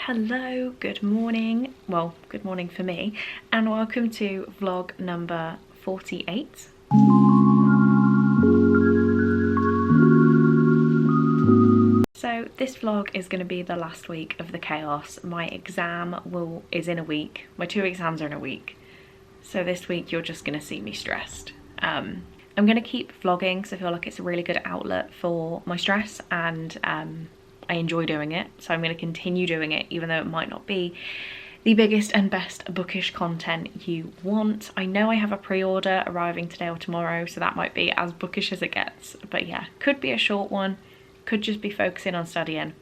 Hello, good morning. Well, good morning for me, and welcome to vlog number 48. So this vlog is going to be the last week of the chaos. My exam is in a week. My 2 exams are in a week. So this week you're just going to see me stressed. I'm going to keep vlogging because I feel like it's a really good outlet for my stress, and I enjoy doing it, so I'm going to continue doing it even though it might not be the biggest and best bookish content you want. I know I have a pre-order arriving today or tomorrow, so that might be as bookish as it gets, but yeah, could be a short one, could just be focusing on studying.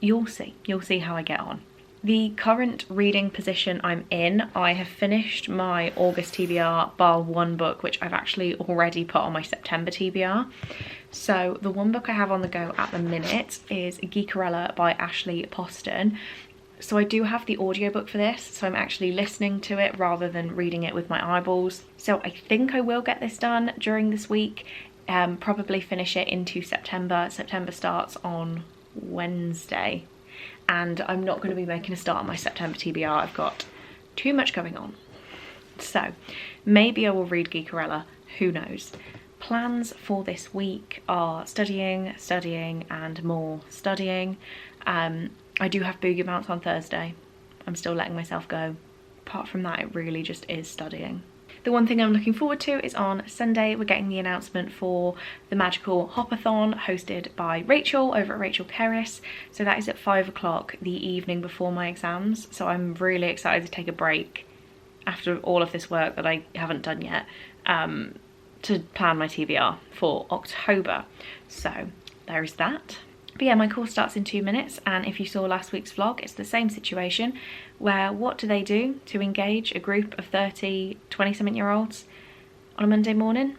You'll see how I get on. The current reading position I'm in, I have finished my August TBR bar one book, which I've actually already put on my September TBR. So the one book I have on the go at the minute is Geekerella by Ashley Poston. So I do have the audiobook for this, so I'm actually listening to it rather than reading it with my eyeballs. So I think I will get this done during this week, probably finish it into September. September starts on Wednesday, and I'm not going to be making a start on my September TBR. I've got too much going on. So maybe I will read Geekerella, who knows. Plans for this week are studying, and more studying. I do have boogie bounce on Thursday. I'm still letting myself go. Apart from that, it really just is studying. The one thing I'm looking forward to is on Sunday, we're getting the announcement for the Magical Hopathon hosted by Rachel over at Rachel Kerris. So that is at 5 o'clock the evening before my exams. So I'm really excited to take a break after all of this work that I haven't done yet, to plan my TBR for October. So there is that. But yeah, my course starts in 2 minutes, and if you saw last week's vlog, it's the same situation where what do they do to engage a group of 30, 20-something-year-olds on a Monday morning?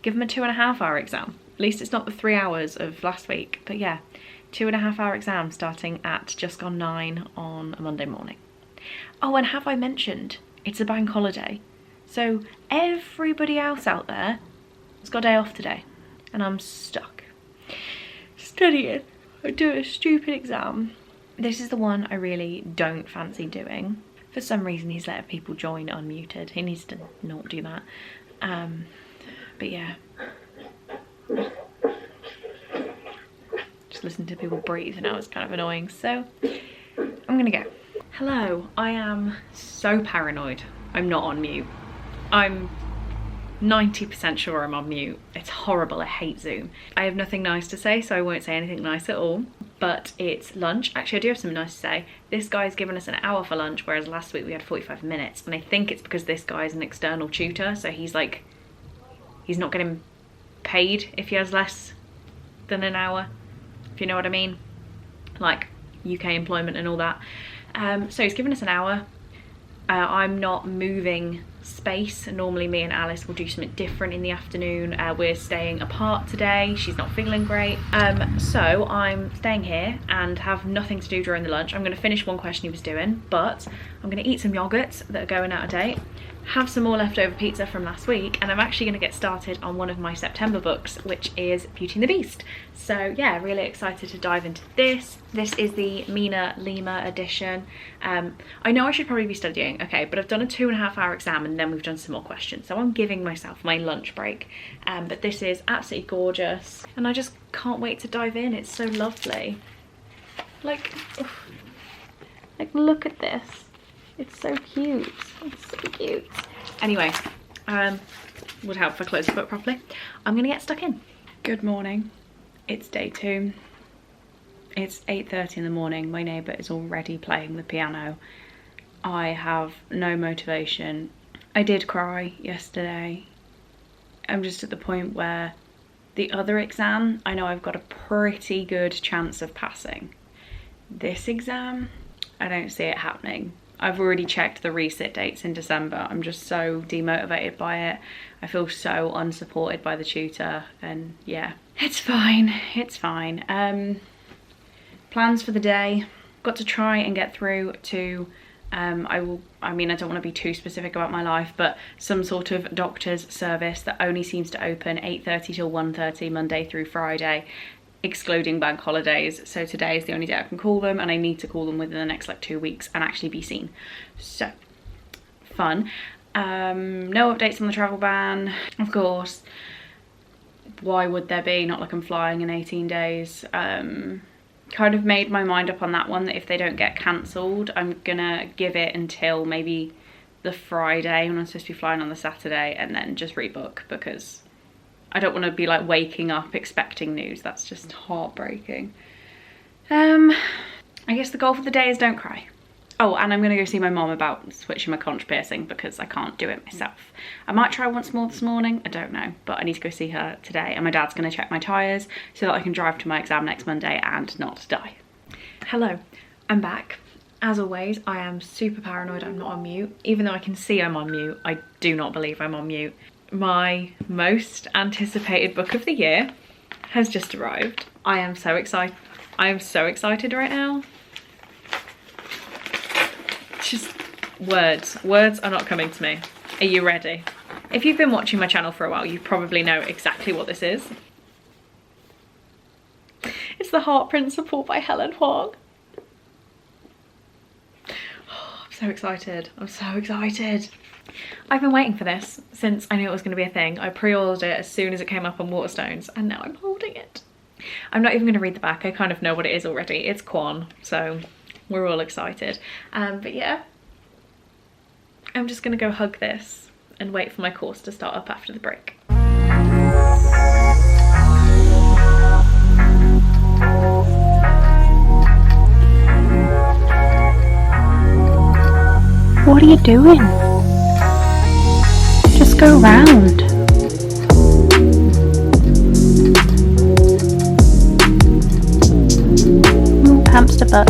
Give them a 2.5-hour exam. At least it's not the 3 hours of last week, but yeah, 2.5-hour exam starting at just gone 9 on a Monday morning. Oh, and have I mentioned it's a bank holiday? So everybody else out there has got a day off today, and I'm stuck studying. I do a stupid exam. This is the one I really don't fancy doing. For some reason he's letting people join unmuted. He needs to not do that. But yeah. Just listen to people breathe now, it's kind of annoying. So I'm gonna go. Hello, I am so paranoid I'm not on mute. I'm 90% sure I'm on mute. It's horrible, I hate Zoom. I have nothing nice to say, so I won't say anything nice at all. But it's lunch. Actually, I do have something nice to say. This guy's given us an hour for lunch, whereas last week we had 45 minutes. And I think it's because this guy's an external tutor, so he's not getting paid if he has less than an hour, if you know what I mean. Like UK employment and all that. So he's given us an hour. I'm not moving space. Normally me and Alice will do something different in the afternoon. We're staying apart today. She's not feeling great. So I'm staying here and have nothing to do during the lunch. I'm going to finish one question he was doing, but I'm going to eat some yogurts that are going out of date, have some more leftover pizza from last week, and I'm actually going to get started on one of my September books, which is Beauty and the Beast. So yeah, really excited to dive into this. This is the Mina Lima edition. I know I should probably be studying, okay, but I've done a 2.5-hour exam and then we've done some more questions, so I'm giving myself my lunch break. But this is absolutely gorgeous, and I just can't wait to dive in. It's so lovely. Like look at this. It's so cute. It's so cute. Anyway, would help if I close the book properly. I'm gonna get stuck in. Good morning. It's day 2. It's 8:30 in the morning. My neighbour is already playing the piano. I have no motivation. I did cry yesterday. I'm just at the point where the other exam, I know I've got a pretty good chance of passing. This exam, I don't see it happening. I've already checked the resit dates in December. I'm just so demotivated by it. I feel so unsupported by the tutor, and yeah, it's fine, it's fine. Plans for the day, got to try and get through to, I mean, I don't want to be too specific about my life, but some sort of doctor's service that only seems to open 8:30 till 1:30 Monday through Friday. excluding bank holidays. So today is the only day I can call them, and I need to call them within the next like 2 weeks and actually be seen. So fun. No updates on the travel ban, of course. Why would there be? Not like I'm flying in 18 days. Kind of made my mind up on that one, that if they don't get cancelled, I'm gonna give it until maybe the Friday when I'm supposed to be flying on the Saturday, and then just rebook, because I don't want to be like waking up expecting news. That's just heartbreaking. I guess the goal for the day is don't cry. Oh, and I'm gonna go see my mom about switching my conch piercing because I can't do it myself. I might try once more this morning, I don't know, but I need to go see her today, and my dad's gonna check my tyres so that I can drive to my exam next Monday and not die. Hello, I'm back. As always, I am super paranoid I'm not on mute. Even though I can see I'm on mute, I do not believe I'm on mute. My most anticipated book of the year has just arrived. I am so excited. I am so excited right now. Just words are not coming to me. Are you ready? If you've been watching my channel for a while, you probably know exactly what this is. It's The Heart Principle by Helen Huang. Oh, I'm so excited. I'm so excited. I've been waiting for this since I knew it was going to be a thing. I pre-ordered it as soon as it came up on Waterstones, and now I'm holding it. I'm not even going to read the back. I kind of know what it is already. It's Quan, so we're all excited. But yeah, I'm just going to go hug this and wait for my course to start up after the break. What are you doing? Just go round. Hamster butt.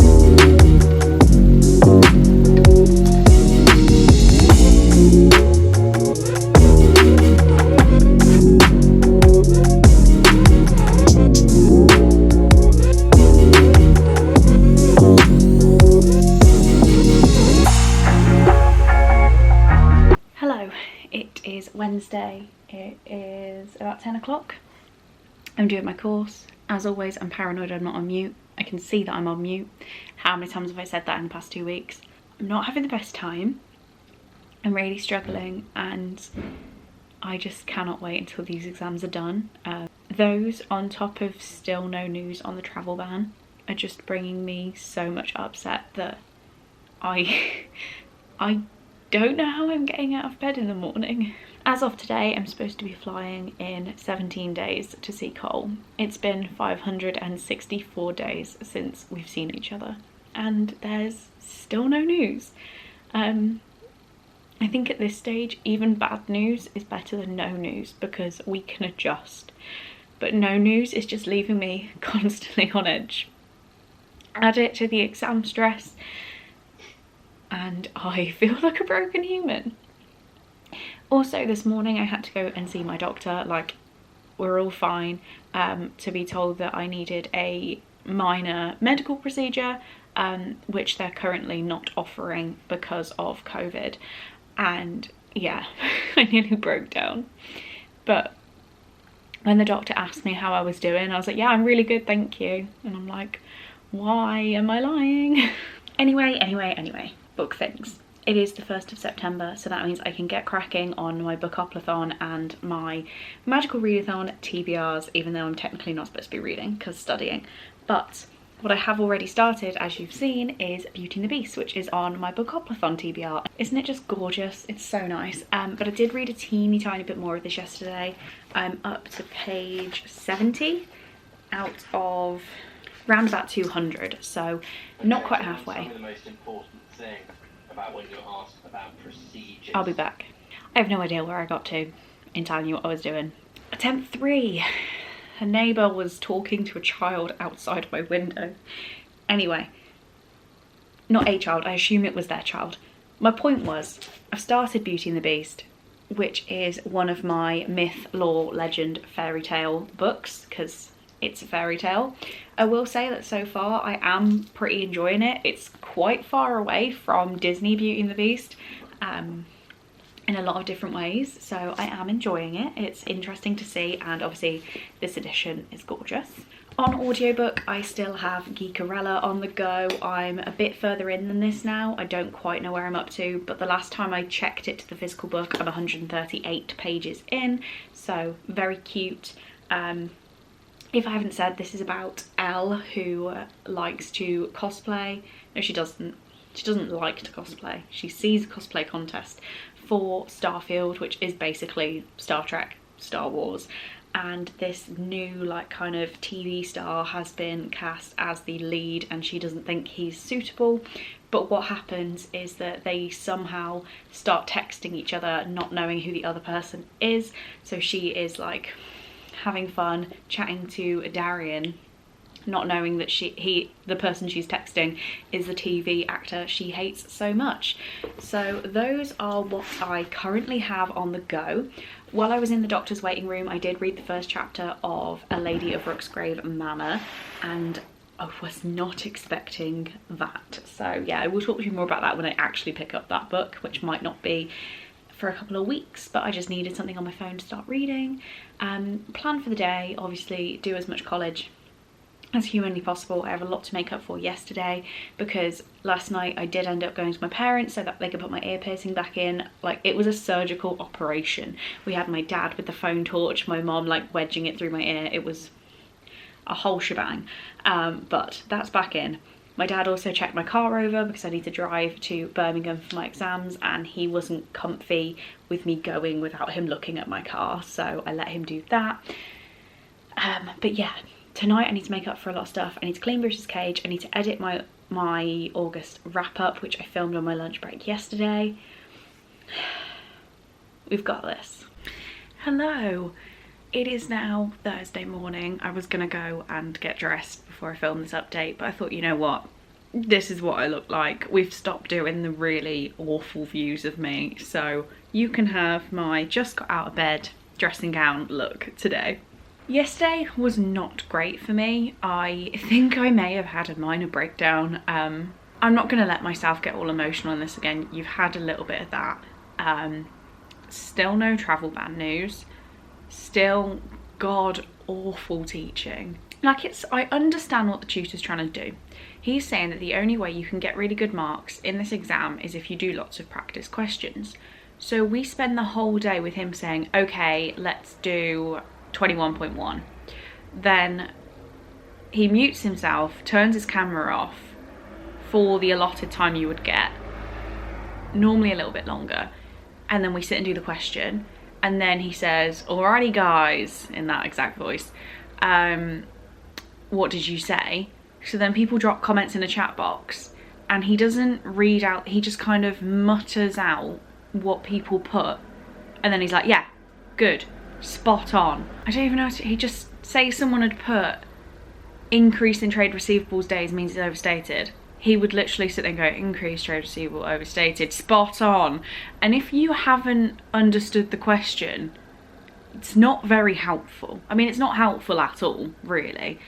Hello, it is Wednesday. It is about 10 o'clock. I'm doing my course. As always, I'm paranoid I'm not on mute. I can see that I'm on mute. How many times have I said that in the past 2 weeks? I'm not having the best time. I'm really struggling, and I just cannot wait until these exams are done. Those on top of still no news on the travel ban are just bringing me so much upset that I don't know how I'm getting out of bed in the morning. As of today, I'm supposed to be flying in 17 days to see Cole. It's been 564 days since we've seen each other, and there's still no news. I think at this stage, even bad news is better than no news because we can adjust. But no news is just leaving me constantly on edge. Add it to the exam stress, and I feel like a broken human. Also, this morning I had to go and see my doctor. Like, we're all fine, to be told that I needed a minor medical procedure, which they're currently not offering because of COVID. And yeah, I nearly broke down. But when the doctor asked me how I was doing, I was like, yeah, I'm really good, thank you. And I'm like, why am I lying? Anyway, book things. It is the 1st of September, so that means I can get cracking on my bookoplathon and my magical readathon TBRs, even though I'm technically not supposed to be reading because studying. But what I have already started, as you've seen, is Beauty and the Beast, which is on my bookoplathon TBR. Isn't it just gorgeous? It's so nice. But I did read a teeny tiny bit more of this yesterday. I'm up to page 70 out of round about 200, so not quite halfway. The most important thing about when you're asked about procedures. I'll be back. I have no idea where I got to in telling you what I was doing. Attempt 3. A neighbour was talking to a child outside my window. Anyway, not a child, I assume it was their child. My point was, I've started Beauty and the Beast, which is one of my myth, lore, legend, fairy tale books, because it's a fairy tale. I will say that so far I am pretty enjoying it. It's quite far away from Disney Beauty and the Beast in a lot of different ways, so I am enjoying it. It's interesting to see, and obviously this edition is gorgeous. On audiobook, I still have Geekarella on the go. I'm a bit further in than this now. I don't quite know where I'm up to, but the last time I checked it to the physical book, I'm 138 pages in, so very cute. If I haven't said, this is about Elle, who likes to cosplay. No, she doesn't. She doesn't like to cosplay. She sees a cosplay contest for Starfield, which is basically Star Trek, Star Wars. And this new like kind of TV star has been cast as the lead, and she doesn't think he's suitable. But what happens is that they somehow start texting each other, not knowing who the other person is. So she is like having fun chatting to Darian, not knowing that the person she's texting is the TV actor she hates so much. So those are what I currently have on the go. While I was in the doctor's waiting room, I did read the first chapter of A Lady of Rooksgrave Manor, and I was not expecting that. So yeah, I will talk to you more about that when I actually pick up that book, which might not be for a couple of weeks, but I just needed something on my phone to start reading. Plan for the day, obviously do as much college as humanly possible. I have a lot to make up for yesterday, because last night I did end up going to my parents so that they could put my ear piercing back in. Like, it was a surgical operation. We had my dad with the phone torch, my mom like wedging it through my ear. It was a whole shebang, but that's back in. My dad also checked my car over because I need to drive to Birmingham for my exams, and he wasn't comfy with me going without him looking at my car, so I let him do that. But yeah, tonight I need to make up for a lot of stuff. I need to clean Bruce's cage. I need to edit my August wrap up, which I filmed on my lunch break yesterday. We've got this. Hello. It is now Thursday morning. I was gonna go and get dressed before I film this update, but I thought, you know what? This is what I look like. We've stopped doing the really awful views of me, so you can have my just got out of bed dressing gown look today. Yesterday was not great for me. I think I may have had a minor breakdown. I'm not gonna let myself get all emotional on this again. You've had a little bit of that. Still no travel ban news. Still god awful teaching. Like, I understand what the tutor's trying to do. He's saying that the only way you can get really good marks in this exam is if you do lots of practice questions. So we spend the whole day with him saying, okay, let's do 21.1. Then he mutes himself, turns his camera off for the allotted time you would get, normally a little bit longer, and then we sit and do the question. And then he says, alrighty guys, in that exact voice, what did you say? So then people drop comments in a chat box, and he doesn't read out, he just kind of mutters out what people put, and then he's like, yeah, good, spot on. I don't even know, he just say someone had put increase in trade receivables days means it's overstated. He would literally sit there and go, increased trade receivable overstated, spot on. And if you haven't understood the question, it's not very helpful. I mean, it's not helpful at all, really.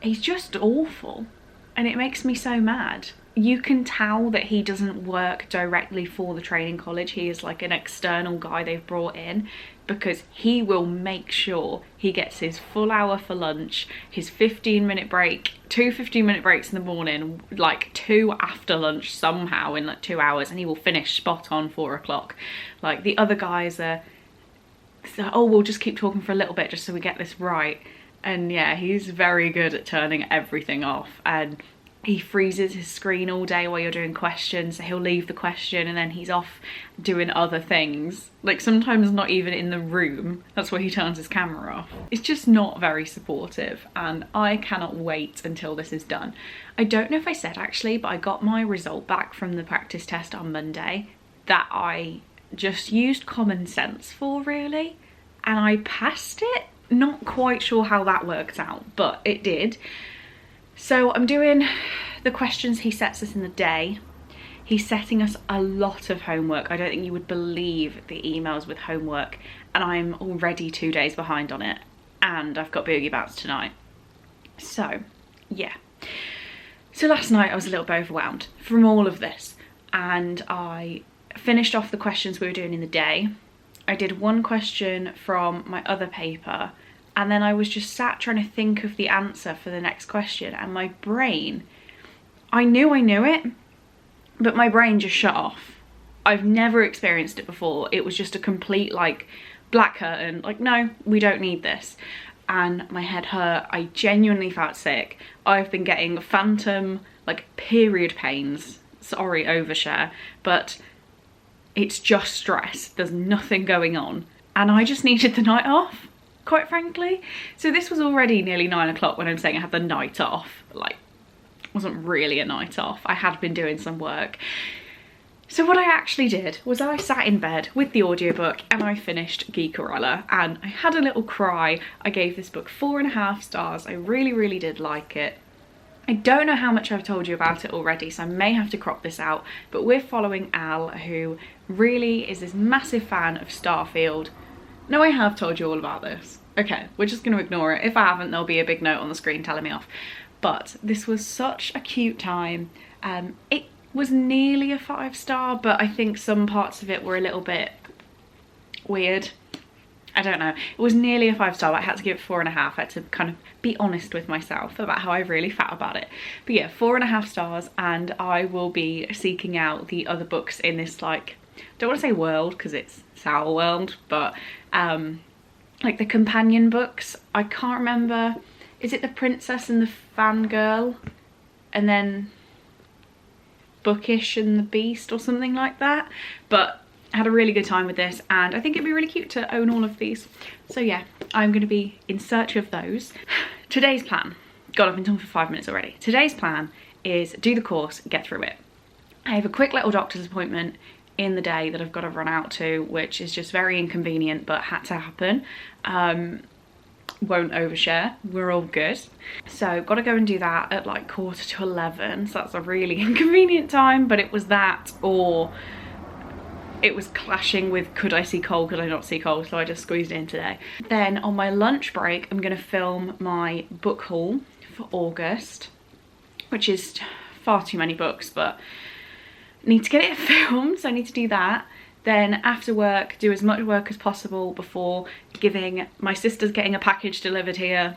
He's just awful, and it makes me so mad. You can tell that he doesn't work directly for the training college. He is like an external guy they've brought in, because he will make sure he gets his full hour for lunch, his 15-minute break, 2 15-minute breaks in the morning, like 2 after lunch somehow in like 2 hours, and he will finish spot on 4 o'clock. Like, the other guys are, oh, we'll just keep talking for a little bit just so we get this right. And yeah, he's very good at turning everything off, and he freezes his screen all day while you're doing questions. So he'll leave the question and then he's off doing other things. Like, sometimes not even in the room. That's where he turns his camera off. It's just not very supportive, and I cannot wait until this is done. I don't know if I said actually, but I got my result back from the practice test on Monday that I just used common sense for, really, and I passed it. Not quite sure how that worked out, but it did. So I'm doing the questions he sets us in the day. He's setting us a lot of homework. I don't think you would believe the emails with homework, and I'm already 2 days behind on it, and I've got boogie bouts tonight. So yeah. So last night I was a little bit overwhelmed from all of this, and I finished off the questions we were doing in the day. I did one question from my other paper, and then I was just sat trying to think of the answer for the next question, and my brain, I knew it, but my brain just shut off. I've never experienced it before. It was just a complete like black curtain, like no, we don't need this. And my head hurt. I genuinely felt sick. I've been getting phantom like period pains. Sorry, overshare, but it's just stress. There's nothing going on. And I just needed the night off, quite frankly. So this was already nearly 9 o'clock when I'm saying I had the night off. Like, it wasn't really a night off. I had been doing some work. So what I actually did was I sat in bed with the audiobook and I finished Geekerella, and I had a little cry. I gave this book 4.5 stars. I really, really did like it. I don't know how much I've told you about it already, so I may have to crop this out, but we're following Al, who really is this massive fan of Starfield. No, I have told you all about this. Okay, we're just going to ignore it. If I haven't, there'll be a big note on the screen telling me off. But this was such a cute time. It was nearly a 5-star, but I think some parts of it were a little bit weird. I don't know. It was nearly a 5-star, but I had to give it 4.5. I had to kind of be honest with myself about how I really felt about it. But yeah, 4.5 stars, and I will be seeking out the other books in this, like, don't want to say world because it's our world, but like the companion books. I can't remember. Is it The Princess and the Fangirl? And then Bookish and the Beast or something like that. But I had a really good time with this, and I think it'd be really cute to own all of these. So yeah, I'm going to be in search of those. Today's plan. God, I've been talking for 5 minutes already. Today's plan is do the course, get through it. I have a quick little doctor's appointment in the day that I've got to run out to, which is just very inconvenient, but had to happen. Won't overshare, we're all good. So got to go and do that at like 11:15, so that's a really inconvenient time, but it was that, or it was clashing with could I see Cole, could I not see Cole, so I just squeezed it in today. Then on my lunch break, I'm going to film my book haul for August, which is far too many books, but need to get it filmed, so I need to do that. Then after work, do as much work as possible before giving, my sister's getting a package delivered here,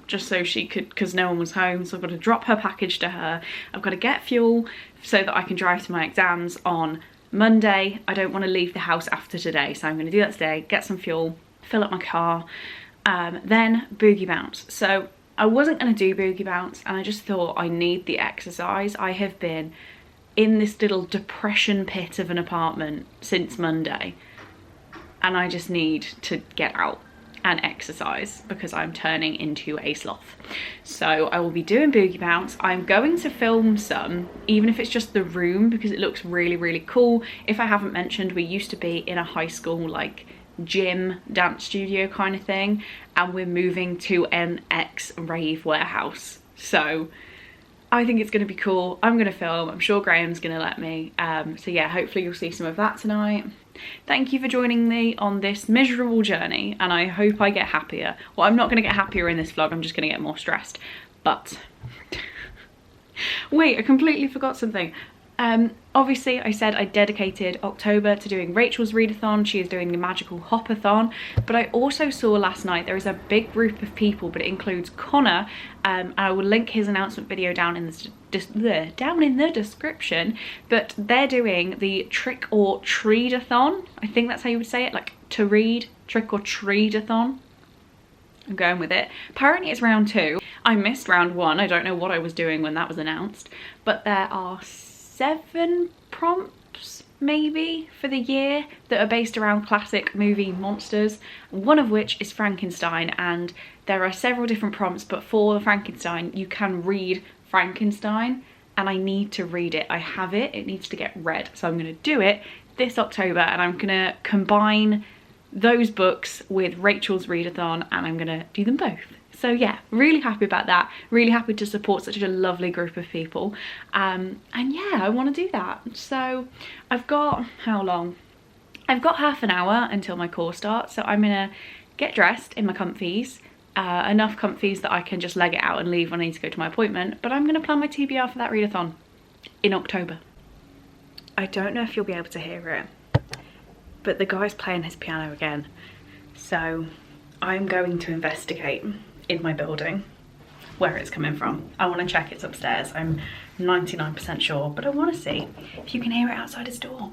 just so she could, because no one was home, so I've got to drop her package to her. I've got to get fuel so that I can drive to my exams on Monday. I don't want to leave the house after today, so I'm going to do that today, get some fuel, fill up my car, then boogie bounce. So I wasn't going to do boogie bounce, and I just thought I need the exercise. I have been in this little depression pit of an apartment since Monday, and I just need to get out and exercise because I'm turning into a sloth. So I will be doing boogie bounce. I'm going to film some, even if it's just the room, because it looks really, really cool. If I haven't mentioned, we used to be in a high school like gym dance studio kind of thing, and we're moving to an ex-rave warehouse. So I think it's going to be cool. I'm going to film. I'm sure Graham's going to let me. So yeah, hopefully you'll see some of that tonight. Thank you for joining me on this miserable journey, and I hope I get happier. Well, I'm not going to get happier in this vlog. I'm just going to get more stressed. But wait, I completely forgot something. Obviously I said I dedicated October to doing Rachel's readathon. She is doing the magical hopathon, but I also saw last night there is a big group of people, but it includes Connor. I will link his announcement video down in the description, but they're doing the trick or treat-a-thon. I think that's how you would say it, like to read, trick or treat-a-thon. I'm going with it. Apparently it's round 2. I missed round 1. I don't know what I was doing when that was announced, but there are 7 prompts maybe for the year that are based around classic movie monsters, one of which is Frankenstein, and there are several different prompts, but for the Frankenstein you can read Frankenstein, and I need to read it. I have it, it needs to get read, so I'm going to do it this October, and I'm going to combine those books with Rachel's readathon, and I'm going to do them both. So yeah, really happy about that. Really happy to support such a lovely group of people. And yeah, I want to do that. So I've got, how long? I've got half an hour until my course starts. So I'm gonna get dressed in my comfies, enough comfies that I can just leg it out and leave when I need to go to my appointment. But I'm gonna plan my TBR for that readathon in October. I don't know if you'll be able to hear it, but the guy's playing his piano again. So I'm going to investigate in my building where it's coming from. I want to check it's upstairs. I'm 99% sure, but I want to see if you can hear it outside his door.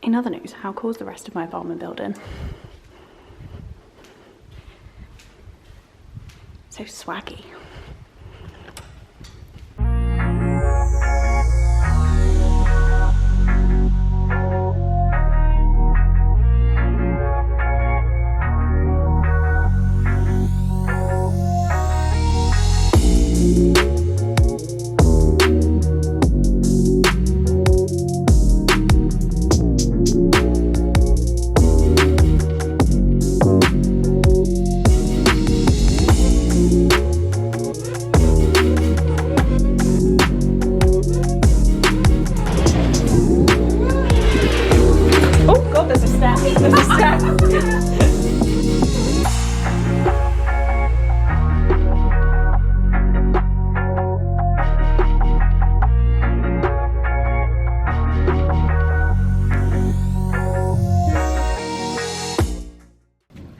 In other news, how cool is the rest of my apartment building? So swaggy.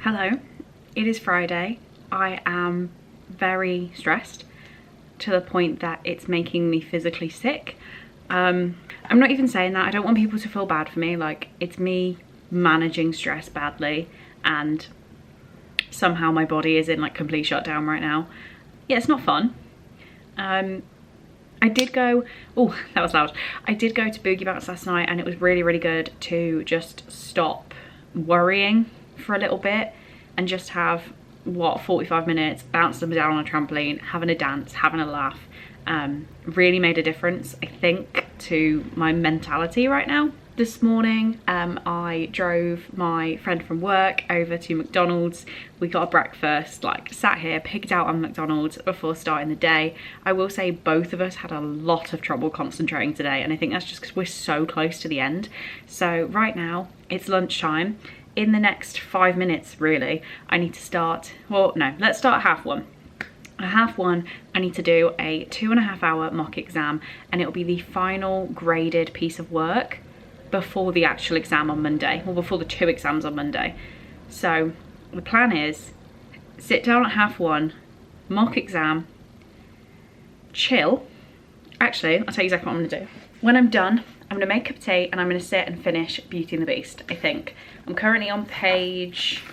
Hello, it is Friday. I am very stressed to the point that it's making me physically sick. I'm not even saying that. I don't want people to feel bad for me. Like, it's me managing stress badly and somehow my body is in like complete shutdown right now. Yeah, it's not fun. I did go, oh, that was loud. I did go to BOOKSWAP last night and it was really, really good to just stop worrying for a little bit and just have, what, 45 minutes, bounce them down on a trampoline, having a dance, having a laugh. Really made a difference, I think, to my mentality right now. This morning, I drove my friend from work over to McDonald's. We got a breakfast, like sat here, pigged out on McDonald's before starting the day. I will say both of us had a lot of trouble concentrating today, and I think that's just because we're so close to the end. So right now, it's lunchtime. In the next 5 minutes, really, I need to start, well, no, let's start at 1:30. At 1:30, I need to do a 2.5 hour mock exam, and it'll be the final graded piece of work before the actual exam on Monday, or before the 2 exams on Monday. So the plan is sit down at 1:30, mock exam, chill. Actually, I'll tell you exactly what I'm gonna do. When I'm done, I'm gonna make a cup of tea and I'm gonna sit and finish Beauty and the Beast, I think. I'm currently on page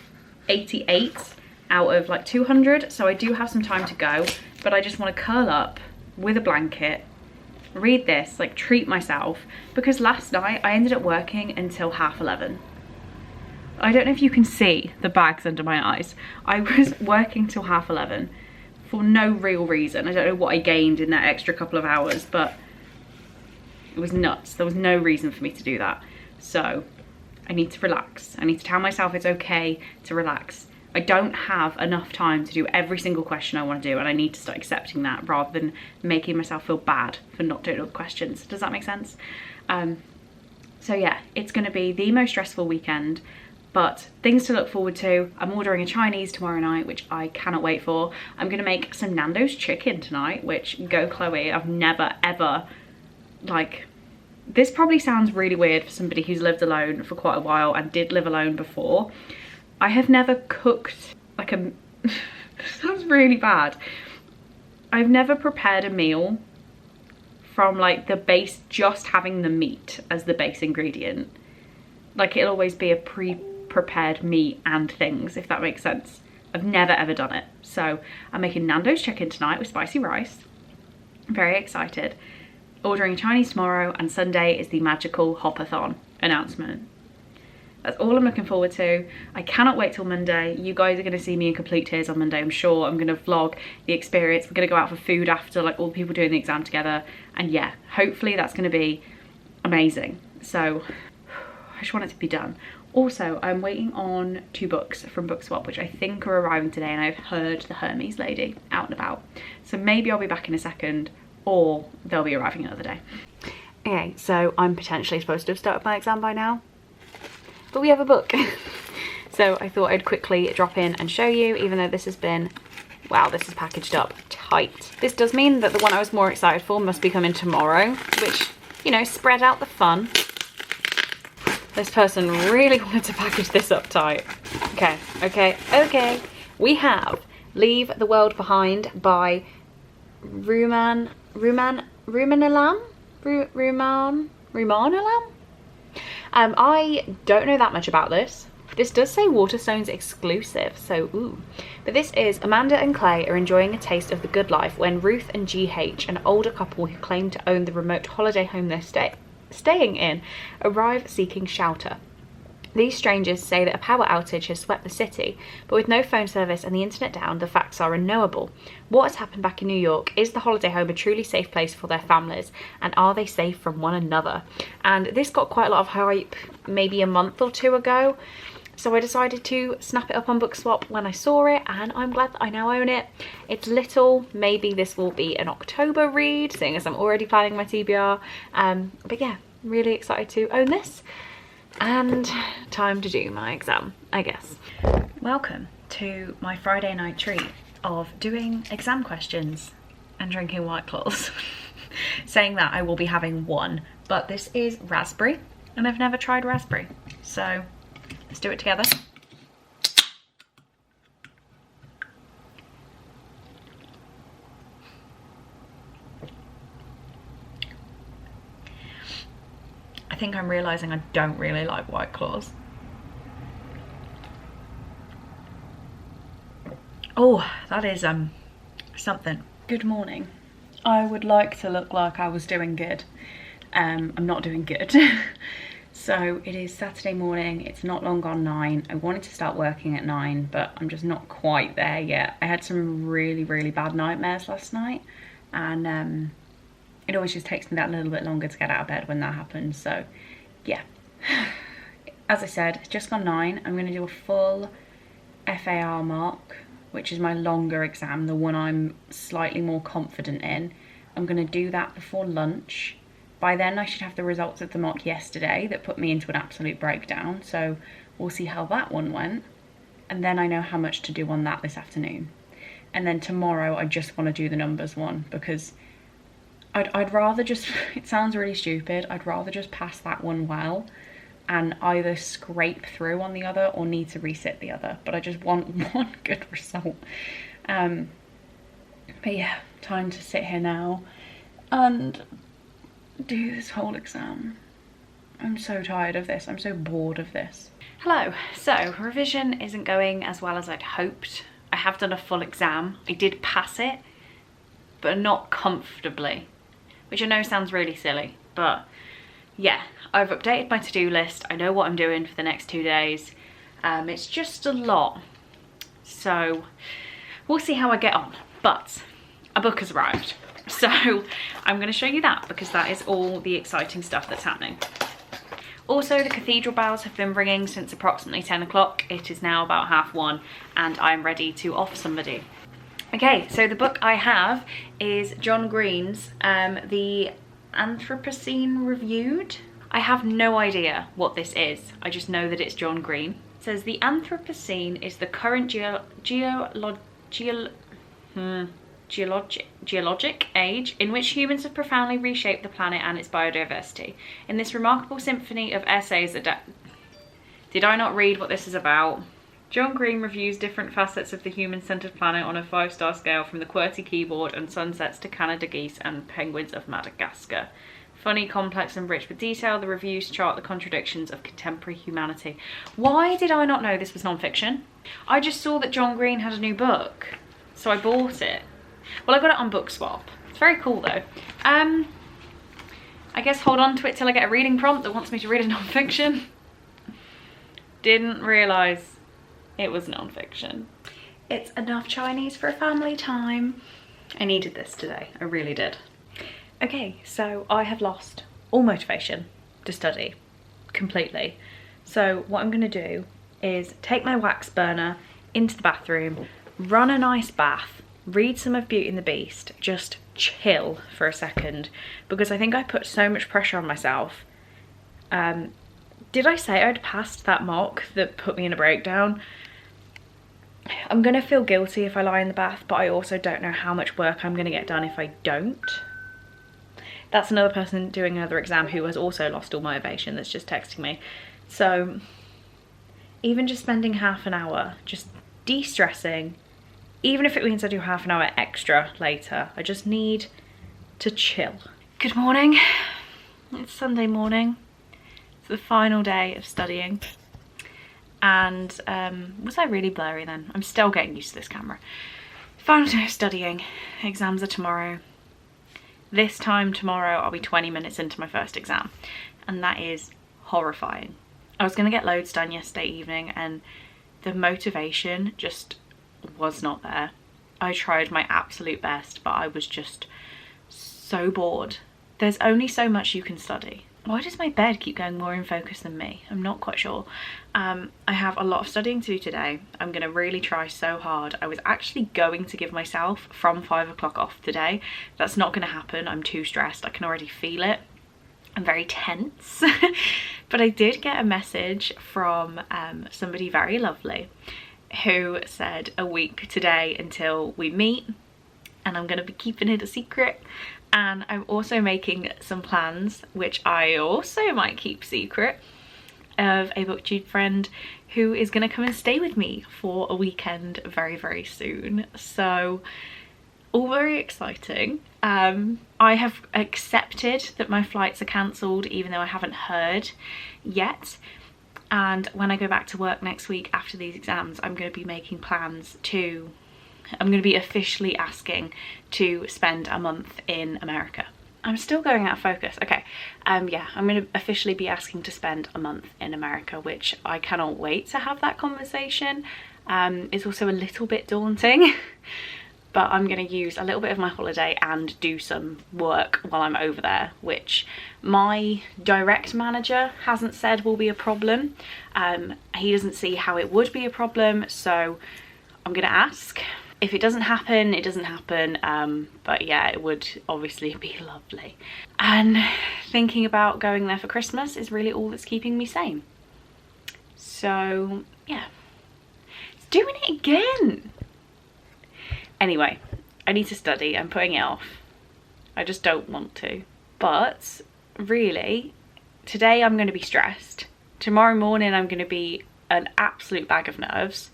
88 out of like 200, so I do have some time to go, but I just wanna curl up with a blanket, read this, like treat myself, because last night I ended up working until 11:30. I don't know if you can see the bags under my eyes. I was working till 11:30 for no real reason. I don't know what I gained in that extra couple of hours, but it was nuts. There was no reason for me to do that. So I need to relax. I need to tell myself it's okay to relax. I don't have enough time to do every single question I want to do, and I need to start accepting that rather than making myself feel bad for not doing all the questions. Does that make sense? So yeah, it's going to be the most stressful weekend, but things to look forward to. I'm ordering a Chinese tomorrow night, which I cannot wait for. I'm going to make some Nando's chicken tonight, which, go Chloe, I've never ever, like, this probably sounds really weird for somebody who's lived alone for quite a while and did live alone before. I have never cooked like a, sounds really bad. I've never prepared a meal from like the base, just having the meat as the base ingredient. Like, it'll always be a pre-prepared meat and things, if that makes sense. I've never ever done it. So I'm making Nando's chicken tonight with spicy rice. I'm very excited. Ordering a Chinese tomorrow, and Sunday is the magical Hop-a-thon announcement. That's all I'm looking forward to. I cannot wait till Monday. You guys are going to see me in complete tears on Monday, I'm sure. I'm going to vlog the experience. We're going to go out for food after, like all the people doing the exam together. And yeah, hopefully that's going to be amazing. So I just want it to be done. Also, I'm waiting on 2 books from BOOKSWAP, which I think are arriving today, and I've heard the Hermes lady out and about. So maybe I'll be back in a second, or they'll be arriving another day. Okay, so I'm potentially supposed to have started my exam by now, but we have a book. So I thought I'd quickly drop in and show you, even though this has been, wow, this is packaged up tight. This does mean that the one I was more excited for must be coming tomorrow, which, you know, spread out the fun. This person really wanted to package this up tight. Okay. We have Leave the World Behind by Ruman Alam? I don't know that much about this. This does say Waterstones exclusive, so ooh. But this is Amanda and Clay are enjoying a taste of the good life when Ruth and GH, an older couple who claim to own the remote holiday home they're staying in, arrive seeking shelter. These strangers say that a power outage has swept the city, but with no phone service and the internet down, the facts are unknowable. What has happened back in New York? Is the holiday home a truly safe place for their families? And are they safe from one another? And this got quite a lot of hype maybe a month or two ago. So I decided to snap it up on BOOKSWAP when I saw it, and I'm glad that I now own it. It's little, maybe this will be an October read, seeing as I'm already planning my TBR. But yeah, really excited to own this. And time to do my exam, I guess. Welcome to my Friday night treat of doing exam questions and drinking White Claws. Saying that, I will be having one, but this is raspberry, and I've never tried raspberry. So let's do it together. I think I'm realising I don't really like White Claws. Oh, that is something. Good morning. I would like to look like I was doing good. I'm not doing good. So it is Saturday morning, it's not long gone 9. I wanted to start working at 9, but I'm just not quite there yet. I had some really bad nightmares last night, and it always just takes me that little bit longer to get out of bed when that happens. So yeah, as I said, it's just gone 9. I'm going to do a full FAR mark, which is my longer exam, the one I'm slightly more confident in. I'm going to do that before lunch. By then I should have the results of the mock yesterday that put me into an absolute breakdown, so we'll see how that one went. And then I know how much to do on that this afternoon. And then tomorrow I just want to do the numbers one, because I'd rather just, it sounds really stupid, I'd rather just pass that one well and either scrape through on the other or need to resit the other. But I just want one good result. But yeah, time to sit here now and do this whole exam. I'm so tired of this. I'm so bored of this. Hello. So revision isn't going as well as I'd hoped. I have done a full exam. I did pass it, but not comfortably, which I know sounds really silly, but yeah, I've updated my to-do list. I know what I'm doing for the next 2 days. It's just a lot, so we'll see how I get on. But a book has arrived, so I'm going to show you that, because that is all the exciting stuff that's happening. Also, the cathedral bells have been ringing since approximately 10 o'clock. It is now about 1:30 and I'm ready to off somebody. Okay, so the book I have is John Green's The Anthropocene Reviewed. I have no idea what this is. I just know that it's John Green. It says the Anthropocene is the current geologic age in which humans have profoundly reshaped the planet and its biodiversity. In this remarkable symphony of essays that... Did I not read what this is about? John Green reviews different facets of the human-centered planet on a 5-star scale, from the QWERTY keyboard and sunsets to Canada geese and penguins of Madagascar. Funny, complex and rich with detail, the reviews chart the contradictions of contemporary humanity. Why did I not know this was non-fiction? I just saw that John Green had a new book, so I bought it. Well, I got it on BOOKSWAP. It's very cool though. I guess hold on to it till I get a reading prompt that wants me to read a non-fiction. Didn't realise it was non-fiction. It's enough Chinese for a family time. I needed this today, I really did. Okay, so I have lost all motivation to study completely. So what I'm gonna do is take my wax burner into the bathroom, run a nice bath, read some of Beauty and the Beast, just chill for a second, because I think I put so much pressure on myself. Did I say I'd passed that mock that put me in a breakdown? I'm gonna feel guilty if I lie in the bath, but I also don't know how much work I'm gonna get done if I don't. That's another person doing another exam who has also lost all motivation that's just texting me. So even just spending half an hour just de-stressing, even if it means I do half an hour extra later, I just need to chill. Good morning. It's Sunday morning. It's the final day of studying. And was I really blurry then? I'm still getting used to this camera. Final day of studying. Exams are tomorrow. This time tomorrow I'll be 20 minutes into my first exam, and that is horrifying. I was gonna get loads done yesterday evening and the motivation just was not there. I tried my absolute best, but I was just so bored. There's only so much you can study. Why does my bed keep going more in focus than me? I'm not quite sure. I have a lot of studying to do today. I'm gonna really try so hard. I was actually going to give myself from 5 o'clock off today. That's not gonna happen. I'm too stressed. I can already feel it. I'm very tense. But I did get a message from somebody very lovely who said a week today until we meet, and I'm gonna be keeping it a secret. And I'm also making some plans, which I also might keep secret, of a BookTube friend who is gonna come and stay with me for a weekend very, very soon. So all very exciting. I have accepted that my flights are cancelled, even though I haven't heard yet. And when I go back to work next week after these exams, I'm going to be making plans to, I'm going to be officially asking to spend a month in America. I'm still going out of focus. Okay, yeah, I'm going to officially be asking to spend a month in America, which I cannot wait to have that conversation. It's also a little bit daunting, but I'm going to use a little bit of my holiday and do some work while I'm over there, which my direct manager hasn't said will be a problem. He doesn't see how it would be a problem, so I'm going to ask. If it doesn't happen, it doesn't happen, but yeah, it would obviously be lovely. And thinking about going there for Christmas is really all that's keeping me sane. So yeah, it's doing it again. Anyway, I need to study. I'm putting it off. I just don't want to. But really, today I'm going to be stressed. Tomorrow morning I'm going to be an absolute bag of nerves.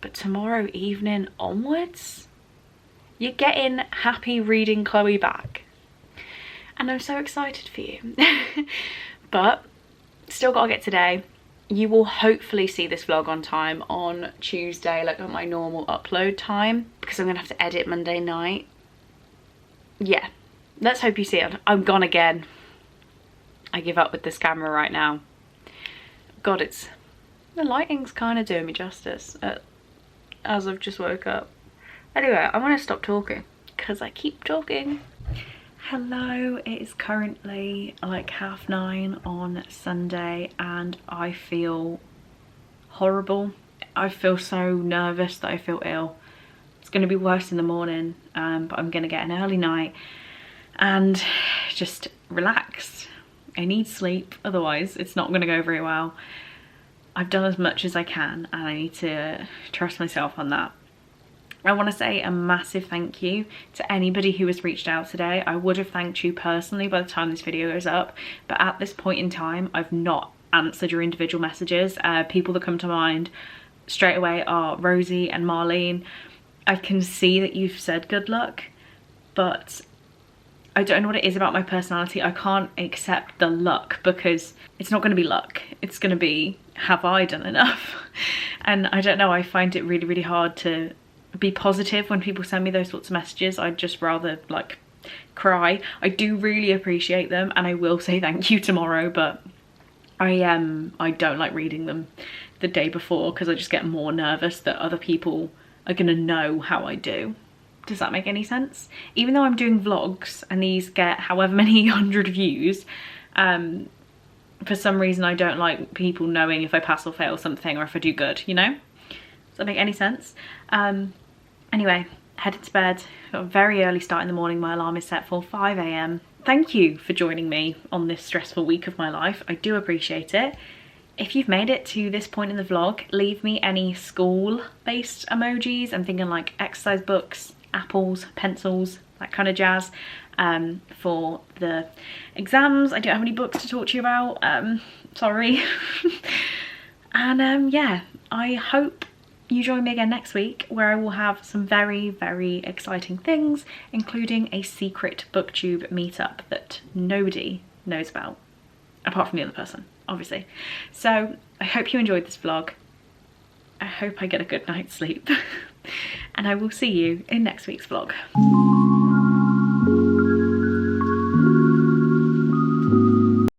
But tomorrow evening onwards, you're getting happy reading Chloe back. And I'm so excited for you. But still got to get today. You will hopefully see this vlog on time on Tuesday, like at my normal upload time, because I'm gonna have to edit Monday night. Yeah, let's hope you see it. I'm gone again. I give up with this camera right now. God, the lighting's kind of doing me justice as I've just woke up. Anyway, I'm gonna stop talking because I keep talking. Hello, it is currently like 9:30 on Sunday and I feel horrible. I feel so nervous that I feel ill. It's going to be worse in the morning, but I'm going to get an early night and just relax. I need sleep, otherwise it's not going to go very well. I've done as much as I can and I need to trust myself on that. I want to say a massive thank you to anybody who has reached out today. I would have thanked you personally by the time this video goes up, but at this point in time, I've not answered your individual messages. People that come to mind straight away are Rosie and Marlene. I can see that you've said good luck, but I don't know what it is about my personality. I can't accept the luck because it's not going to be luck. It's going to be, have I done enough? And I don't know, I find it really, really hard to be positive when people send me those sorts of messages. I'd just rather like cry. I do really appreciate them and I will say thank you tomorrow, but I don't like reading them the day before because I just get more nervous that other people are gonna know how I do. Does that make any sense? Even though I'm doing vlogs and these get however many 100 views, for some reason I don't like people knowing if I pass or fail something or if I do good, you know? Does that make any sense? Anyway, headed to bed. Got a very early start in the morning. My alarm is set for 5 a.m. Thank you for joining me on this stressful week of my life. I do appreciate it. If you've made it to this point in the vlog, leave me any school-based emojis. I'm thinking like exercise books, apples, pencils, that kind of jazz. For the exams, I don't have any books to talk to you about. Sorry. And yeah, I hope you join me again next week, where I will have some very, very exciting things, including a secret booktube meetup that nobody knows about, apart from the other person, obviously. So I hope you enjoyed this vlog. I hope I get a good night's sleep. And I will see you in next week's vlog.